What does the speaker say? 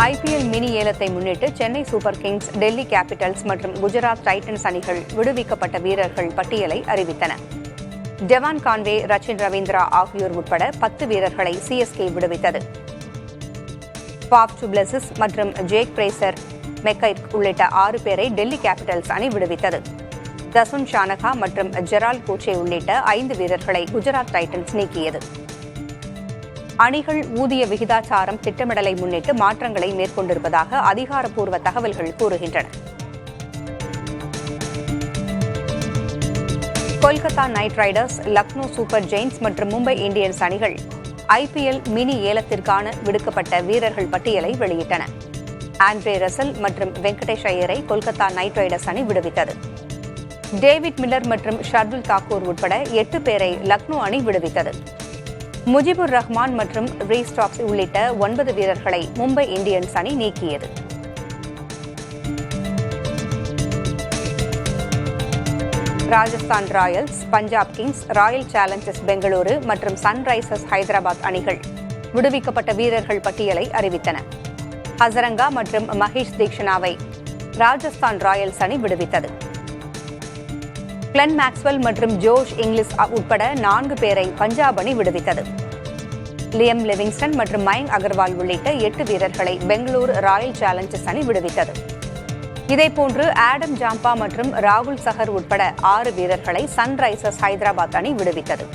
IPL mini ஏலத்தை முன்னிட்டு Chennai super Kings, Delhi Capitals மற்றும் Gujarat Titans அணிகள் விடுவிக்கப்பட்ட வீரர்கள் பட்டியலை அறிவித்தன. டெவான் கான்வே, ரச்சின் ரவீந்திரா ஆகியோர் உட்பட 10 வீரர்களை சிஎஸ்கே விடுவித்தது. பாப் டு பிளெசிஸ் மற்றும் ஜேக் பிரேசர் மெக்கைர்க் உள்ளிட்ட 6 பேரை டெல்லி கேபிட்டல்ஸ் அணி விடுவித்தது. தசுன் ஷானகா மற்றும் ஜெரால் கோச்சே உள்ளிட்ட 5 வீரர்களை குஜராத் டைட்டன்ஸ் நீக்கியது. அணிகள் ஊதிய விகிதாச்சாரம் திட்டமிடலை முன்னிட்டு மாற்றங்களை மேற்கொண்டிருப்பதாக அதிகாரப்பூர்வ தகவல்கள் கூறுகின்றன. Kolkata Knight Riders, Lucknow Super Giants மற்றும் மும்பை இந்தியன்ஸ் அணிகள் ஐபிஎல் மினி ஏலத்திற்கான விடுக்கப்பட்ட வீரர்கள் பட்டியலை வெளியிட்டன. ஆண்ட்ரே ரசல் மற்றும் வெங்கடேஷ் ஐயரை கொல்கத்தா நைட் ரைடர்ஸ் அணி விடுவித்தது. டேவிட் மில்லர் மற்றும் ஷர்துல் தாக்கூர் உட்பட 8 பேரை லக்னோ அணி விடுவித்தது. முஜிபுர் ரஹ்மான் மற்றும் ரீஸ்டாக்ஸ் உள்ளிட்ட 9 வீரர்களை மும்பை இந்தியன்ஸ் அணி நீக்கியது. Rajasthan Royals, Punjab Kings, Royal Challengers Bengaluru மற்றும் சன்ரைசர்ஸ் ஹைதராபாத் அணிகள் விடுவிக்கப்பட்ட வீரர்கள் பட்டியலை அறிவித்தன. ஹசரங்கா மற்றும் மகேஷ் தீக்ஷனாவை ராஜஸ்தான் ராயல்ஸ் அணி விடுவித்தது. கிளென் மேக்ஸ்வெல் மற்றும் ஜோஷ் இங்கிலிஸ் உட்பட 4 பேரை பஞ்சாப் அணி விடுவித்தது. லியம் லிவிங்ஸ்டன் மற்றும் மயங்க் அகர்வால் உள்ளிட்ட 8 வீரர்களை பெங்களூரு ராயல் சேலஞ்சர்ஸ் அணி விடுவித்தது. இதேபோன்று ஆடம் ஜாம்பா மற்றும் ராகுல் சஹர் உட்பட 6 வீரர்களை சன்ரைசர்ஸ் ஹைதராபாத் அணி விடுவித்தது.